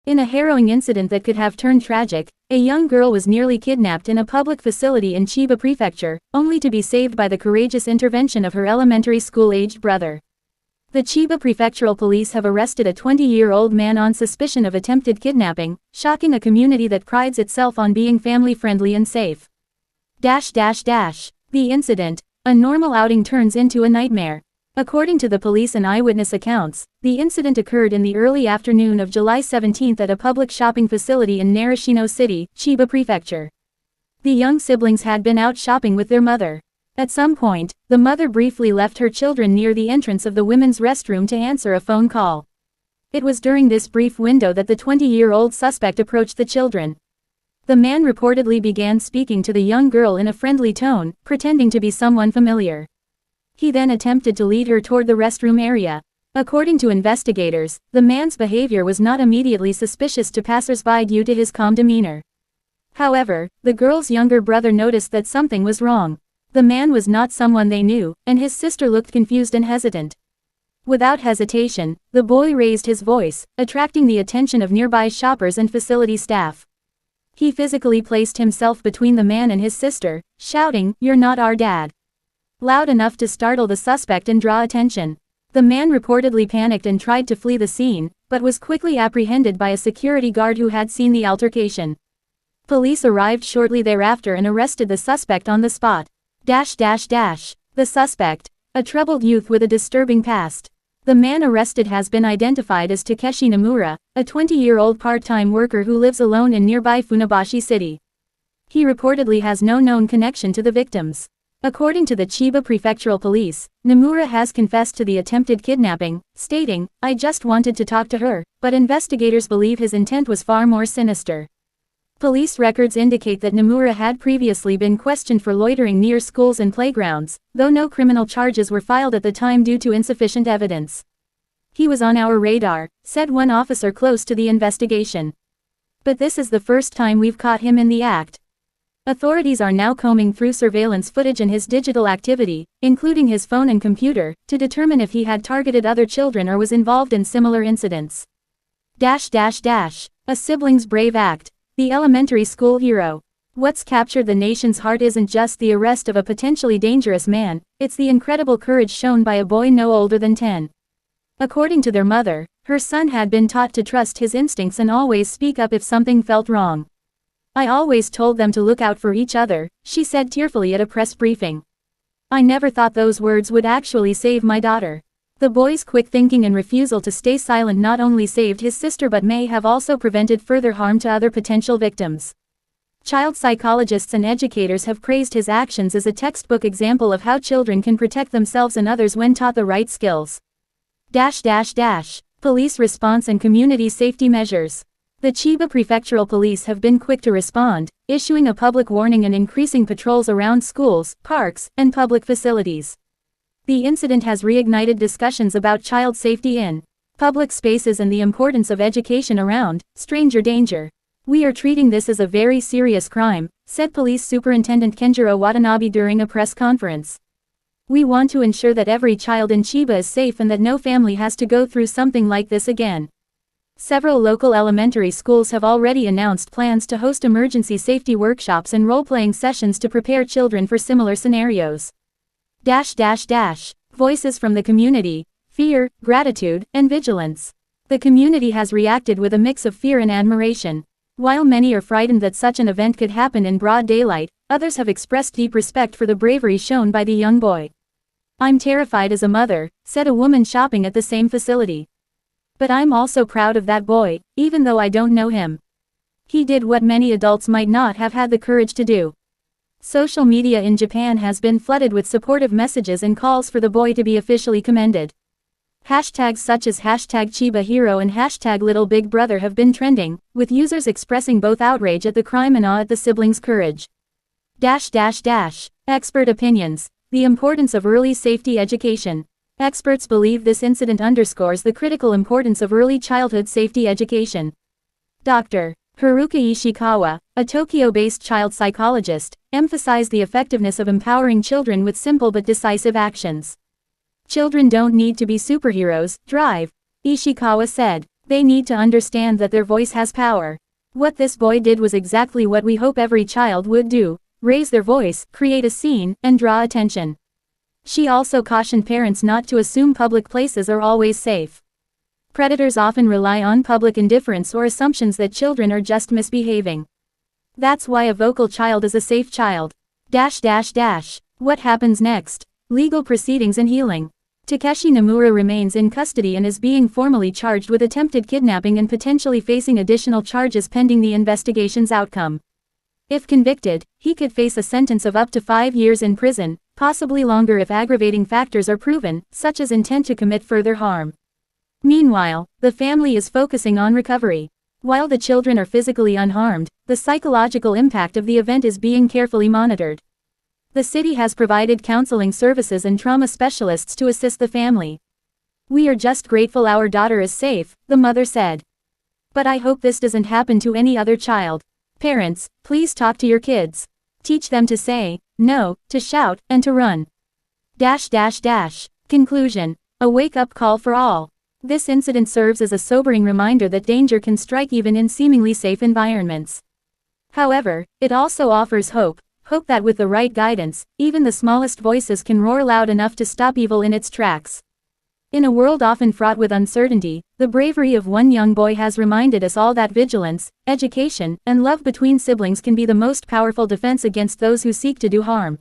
In a harrowing incident that could have turned tragic, a young girl was nearly kidnapped in a public facility in Chiba Prefecture, only to be saved by the courageous intervention of her elementary school-aged brother. The Chiba Prefectural Police have arrested a 20-year-old man on suspicion of attempted kidnapping, shocking a community that prides itself on being family-friendly and safe. The incident, a normal outing, turns into a nightmare. According to the police and eyewitness accounts, the incident occurred in the early afternoon of July 17 at a public shopping facility in Narashino City, Chiba Prefecture. The young siblings had been out shopping with their mother. At some point, the mother briefly left her children near the entrance of the women's restroom to answer a phone call. It was during this brief window that the 20-year-old suspect approached the children. The man reportedly began speaking to the young girl in a friendly tone, pretending to be someone familiar. He then attempted to lead her toward the restroom area. According to investigators, the man's behavior was not immediately suspicious to passers-by due to his calm demeanor. However, the girl's younger brother noticed that something was wrong. The man was not someone they knew, and his sister looked confused and hesitant. Without hesitation, the boy raised his voice, attracting the attention of nearby shoppers and facility staff. He physically placed himself between the man and his sister, shouting, "You're not our dad," loud enough to startle the suspect and draw attention. The man reportedly panicked and tried to flee the scene, but was quickly apprehended by a security guard who had seen the altercation. Police arrived shortly thereafter and arrested the suspect on the spot. The suspect, a troubled youth with a disturbing past. The man arrested has been identified as Takeshi Nomura, a 20-year-old part-time worker who lives alone in nearby Funabashi City. He reportedly has no known connection to the victims. According to the Chiba Prefectural Police, Nomura has confessed to the attempted kidnapping, stating, "I just wanted to talk to her," but investigators believe his intent was far more sinister. Police records indicate that Nomura had previously been questioned for loitering near schools and playgrounds, though no criminal charges were filed at the time due to insufficient evidence. "He was on our radar," said one officer close to the investigation. "But this is the first time we've caught him in the act." Authorities are now combing through surveillance footage and his digital activity, including his phone and computer, to determine if he had targeted other children or was involved in similar incidents. A sibling's brave act. The elementary school hero. What's captured the nation's heart isn't just the arrest of a potentially dangerous man, it's the incredible courage shown by a boy no older than 10. According to their mother, her son had been taught to trust his instincts and always speak up if something felt wrong. "I always told them to look out for each other," she said tearfully at a press briefing. "I never thought those words would actually save my daughter." The boy's quick thinking and refusal to stay silent not only saved his sister but may have also prevented further harm to other potential victims. Child psychologists and educators have praised his actions as a textbook example of how children can protect themselves and others when taught the right skills. Police response and community safety measures. The Chiba Prefectural Police have been quick to respond, issuing a public warning and increasing patrols around schools, parks, and public facilities. The incident has reignited discussions about child safety in public spaces and the importance of education around stranger danger. "We are treating this as a very serious crime," said Police Superintendent Kenjiro Watanabe during a press conference. "We want to ensure that every child in Chiba is safe and that no family has to go through something like this again." Several local elementary schools have already announced plans to host emergency safety workshops and role-playing sessions to prepare children for similar scenarios. Voices from the community, fear, gratitude, and vigilance. The community has reacted with a mix of fear and admiration. While many are frightened that such an event could happen in broad daylight, others have expressed deep respect for the bravery shown by the young boy. "I'm terrified as a mother," said a woman shopping at the same facility. "But I'm also proud of that boy, even though I don't know him. He did what many adults might not have had the courage to do." Social media in Japan has been flooded with supportive messages and calls for the boy to be officially commended. Hashtags such as #ChibaHero and #LittleBigBrother have been trending, with users expressing both outrage at the crime and awe at the siblings' courage. Expert opinions. The importance of early safety education. Experts believe this incident underscores the critical importance of early childhood safety education. Dr. Haruka Ishikawa, a Tokyo-based child psychologist, emphasized the effectiveness of empowering children with simple but decisive actions. "Children don't need to be superheroes, drive," Ishikawa said. They need to understand that their voice has power. What this boy did was exactly what we hope every child would do: raise their voice, create a scene, and draw attention. She also cautioned parents not to assume public places are always safe. Predators often rely on public indifference or assumptions that children are just misbehaving. That's why a vocal child is a safe child. What happens next? Legal proceedings and healing. Takeshi Nomura remains in custody and is being formally charged with attempted kidnapping and potentially facing additional charges pending the investigation's outcome. If convicted, he could face a sentence of up to 5 years in prison, possibly longer if aggravating factors are proven, such as intent to commit further harm. Meanwhile, the family is focusing on recovery. While the children are physically unharmed, the psychological impact of the event is being carefully monitored. The city has provided counseling services and trauma specialists to assist the family. "We are just grateful our daughter is safe," the mother said. "But I hope this doesn't happen to any other child. Parents, please talk to your kids. Teach them to say no, to shout, and to run." Conclusion. A wake-up call for all. This incident serves as a sobering reminder that danger can strike even in seemingly safe environments. However, it also offers hope that with the right guidance, even the smallest voices can roar loud enough to stop evil in its tracks. In a world often fraught with uncertainty, the bravery of one young boy has reminded us all that vigilance, education, and love between siblings can be the most powerful defense against those who seek to do harm.